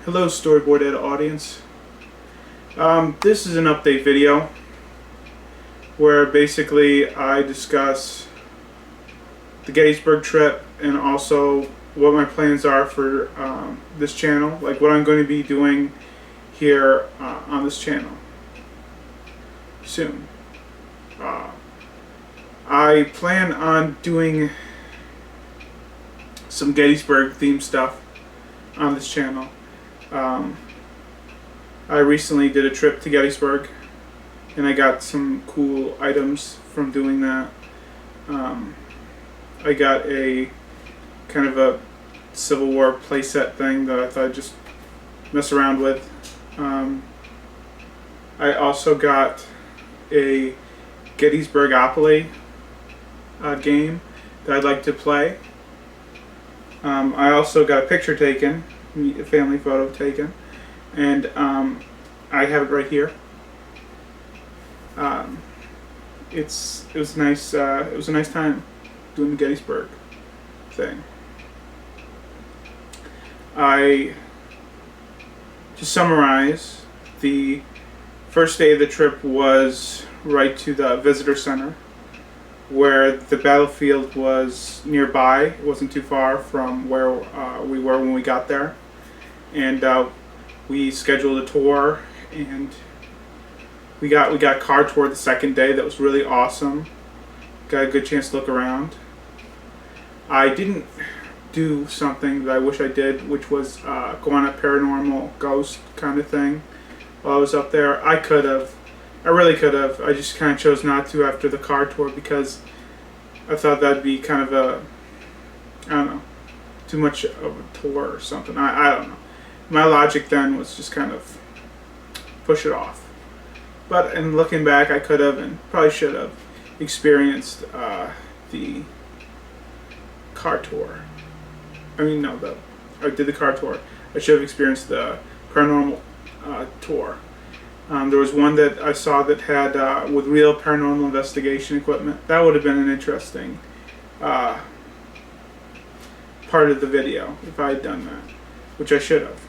Hello Storyboard Ed audience. This is an update video where basically I discuss the Gettysburg trip and also what my plans are for this channel, like what I'm going to be doing here on this channel soon. I plan on doing some Gettysburg themed stuff on this channel. I recently did a trip to Gettysburg and I got some cool items from doing that. I got a kind of a Civil War playset thing that I thought I'd just mess around with. I also got a Gettysburgopoly game that I'd like to play. I also got a picture taken, a family photo taken, and I have it right here. It was nice. It was a nice time doing the Gettysburg thing. To summarize, the first day of the trip was right to the visitor center, where the battlefield was nearby. It wasn't too far from where we were when we got there, and we scheduled a tour, and we got a car tour the second day that was really awesome. Got a good chance to look around. I didn't do something that I wish I did, which was go on a paranormal ghost kind of thing while I was up there. I could have. I really could have. I just kind of chose not to after the car tour because I thought that'd be kind of a, I don't know, too much of a tour or something. I don't know. My logic then was just kind of push it off. But in looking back, I could have and probably should have experienced the car tour. I mean, no, I did the car tour. I should have experienced the paranormal tour. There was one that I saw that had with real paranormal investigation equipment. That would have been an interesting part of the video if I had done that, which I should have.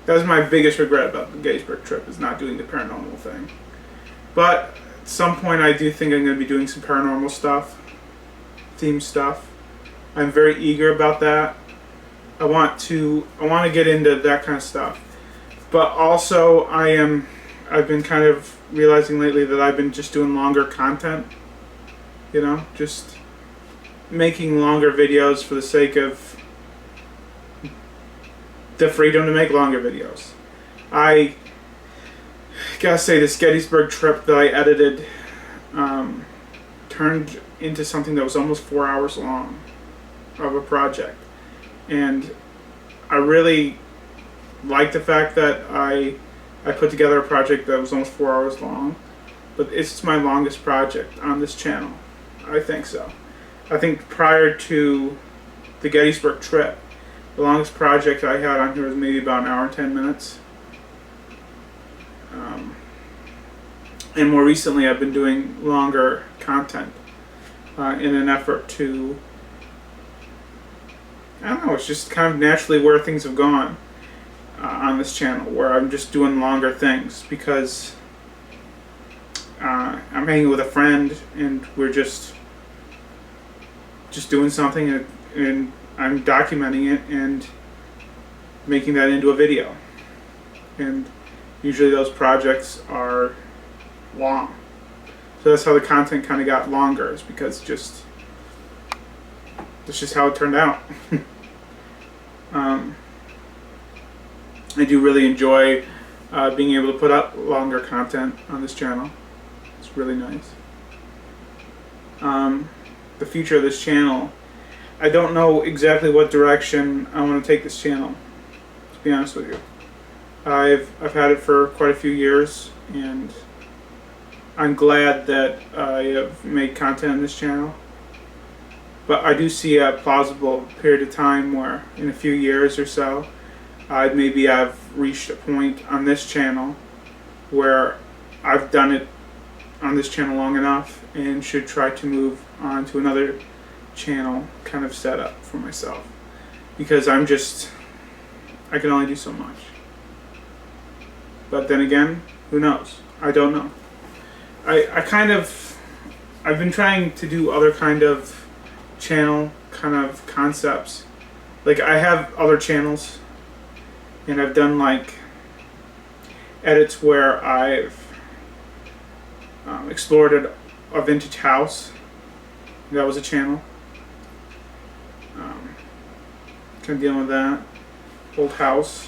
That was my biggest regret about the Gettysburg trip, is not doing the paranormal thing. But at some point I do think I'm going to be doing some paranormal stuff, theme stuff. I'm very eager about that. I want to get into that kind of stuff. But also I've been kind of realizing lately that I've been just doing longer content. You know, just making longer videos for the sake of the freedom to make longer videos. I gotta say, this Gettysburg trip that I edited turned into something that was almost 4 hours long of a project. And I really like the fact that I put together a project that was almost 4 hours long, but it's my longest project on this channel. I think so. I think prior to the Gettysburg trip, the longest project I had on here was maybe about an hour and 10 minutes. And more recently I've been doing longer content in an effort to, I don't know, it's just kind of naturally where things have gone on this channel, where I'm just doing longer things because I'm hanging with a friend and we're just doing something, and I'm documenting it and making that into a video. And usually those projects are long. So that's how the content kind of got longer, is because that's just how it turned out. I do really enjoy being able to put up longer content on this channel. It's really nice. The future of this channel, I don't know exactly what direction I want to take this channel, to be honest with you. I've had it for quite a few years, and I'm glad that I have made content on this channel. But I do see a plausible period of time where in a few years or so, maybe I've reached a point on this channel where I've done it on this channel long enough and should try to move on to another channel kind of setup for myself, because I can only do so much. But then again, who knows? I don't know. I've been trying to do other kind of channel kind of concepts. Like, I have other channels, and I've done like edits where I've explored a vintage house. That was a channel. Kind of dealing with that old house.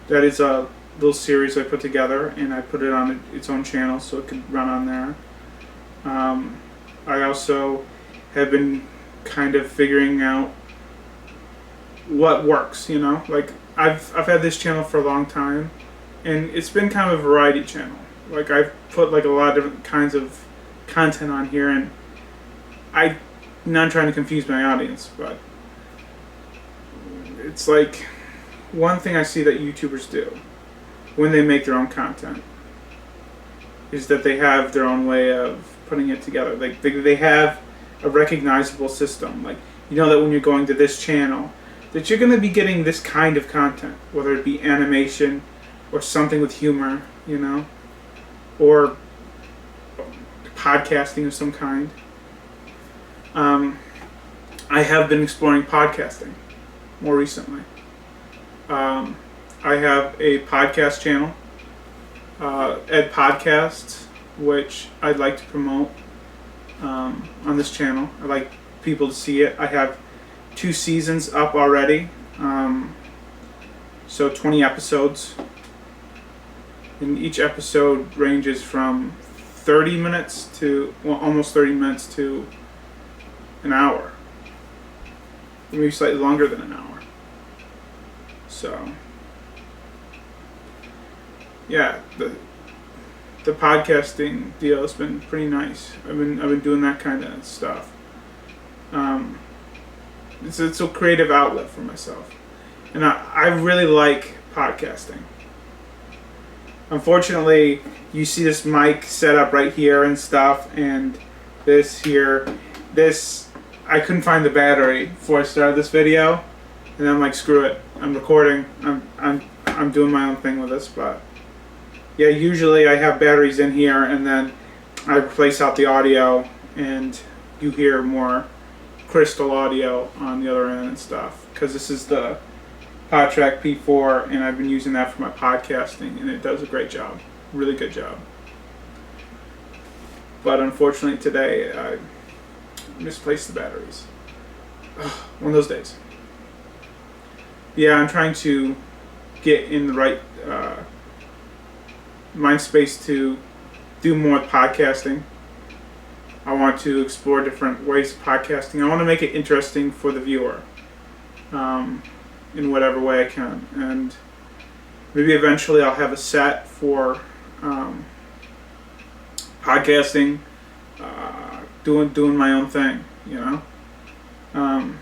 That is a little series I put together, and I put it on its own channel so it could run on there. I also have been kind of figuring out what works. Like, I've had this channel for a long time, and it's been kind of a variety channel. Like, I've put like a lot of different kinds of content on here, and I'm not trying to confuse my audience, but it's like one thing I see that YouTubers do when they make their own content is that they have their own way of putting it together. Like, they have a recognizable system. Like, you know that when you're going to this channel, that you're going to be getting this kind of content, whether it be animation or something with humor, or podcasting of some kind. I have been exploring podcasting more recently. I have a podcast channel, Ed Podcasts, which I'd like to promote on this channel. I'd like people to see it. I have 2 seasons up already, so 20 episodes. And each episode ranges from 30 minutes to, almost 30 minutes to an hour. Maybe slightly longer than an hour. So, yeah, the podcasting deal has been pretty nice. I've been doing that kind of stuff. It's a creative outlet for myself, and I really like podcasting. Unfortunately, you see this mic set up right here and stuff, and this here, I couldn't find the battery before I started this video, and I'm like, screw it, I'm recording, I'm doing my own thing with this. But yeah, usually I have batteries in here, and then I replace out the audio, and you hear more crystal audio on the other end and stuff, because this is the PodTrack P4, and I've been using that for my podcasting, and it does a great job, really good job. But unfortunately today I misplaced the batteries. One of those days. Yeah, I'm trying to get in the right mind space to do more podcasting. I want to explore different ways of podcasting. I want to make it interesting for the viewer, in whatever way I can, and maybe eventually I'll have a set for podcasting, doing my own thing. I'm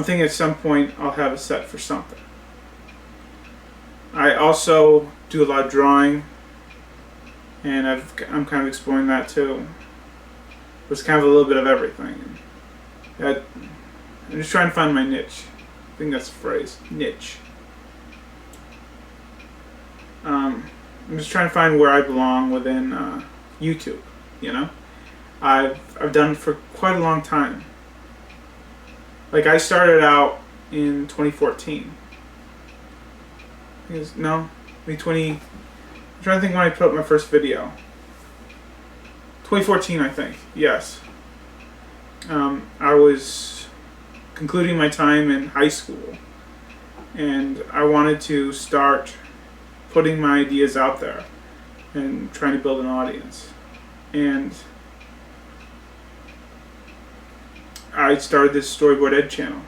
thinking at some point I'll have a set for something. I also do a lot of drawing, and I'm kind of exploring that too. It's kind of a little bit of everything. I'm just trying to find my niche. I think that's the phrase, niche. I'm just trying to find where I belong within YouTube. I've done it for quite a long time. Like, I started out in 2014. I'm trying to think when I put up my first video. 2014, I think. Yes. I was concluding my time in high school, and I wanted to start putting my ideas out there and trying to build an audience. And I started this Storyboard Ed channel,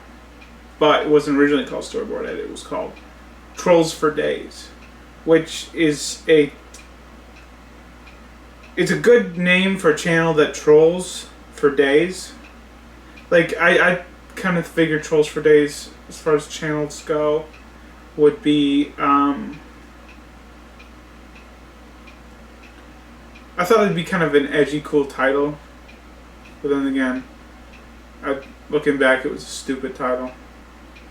but it wasn't originally called Storyboard Ed. It was called Trolls for Days, which is it's a good name for a channel that trolls for days. Like, I kind of figured Trolls for Days, as far as channels go, would be I thought it'd be kind of an edgy, cool title, but then again, looking back, it was a stupid title.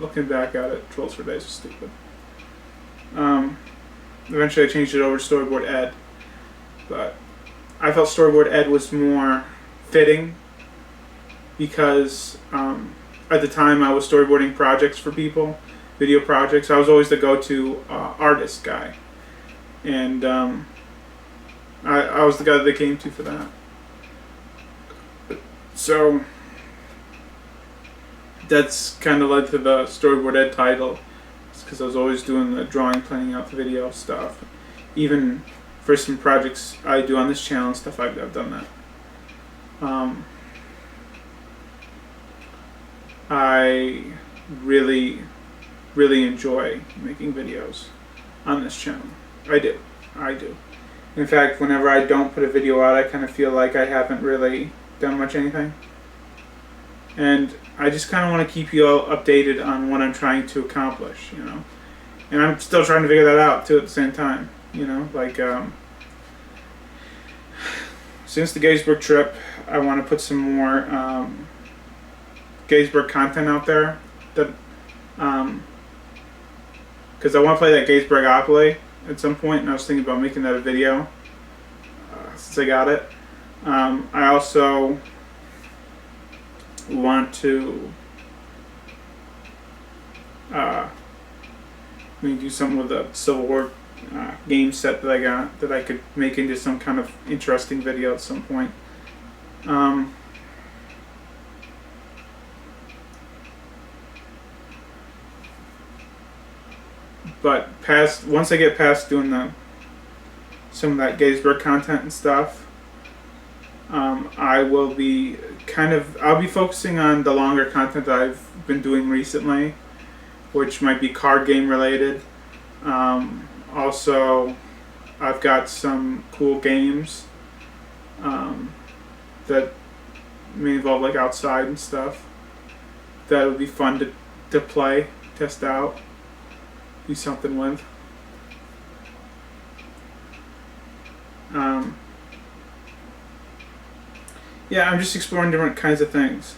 looking back at it, Trolls for Days was stupid. Eventually I changed it over to Storyboard Ed, but I felt Storyboard Ed was more fitting because at the time I was storyboarding projects for people, video projects. I was always the go-to artist guy, and I was the guy that they came to for that. So that's kind of led to the Storyboard Ed title, because I was always doing the drawing, planning out the video stuff. Even for some projects I do on this channel and stuff, I've done that. I really enjoy making videos on this channel. I do. In fact, whenever I don't put a video out, I kind of feel like I haven't really done much anything. And I just kind of want to keep you all updated on what I'm trying to accomplish, you know. And I'm still trying to figure that out too at the same time, you know. Like, since the Gettysburg trip, I want to put some more Gettysburg content out there. That, because I want to play that Gettysburgopoly at some point, and I was thinking about making that a video since I got it. I also want to maybe do something with the Civil War game set that I got that I could make into some kind of interesting video at some point. But once I get past doing some of that Gettysburg content and stuff, I will be I'll be focusing on the longer content that I've been doing recently, which might be card game related. Also, I've got some cool games that may involve like outside and stuff that would be fun to play, test out, do something with. Yeah, I'm just exploring different kinds of things.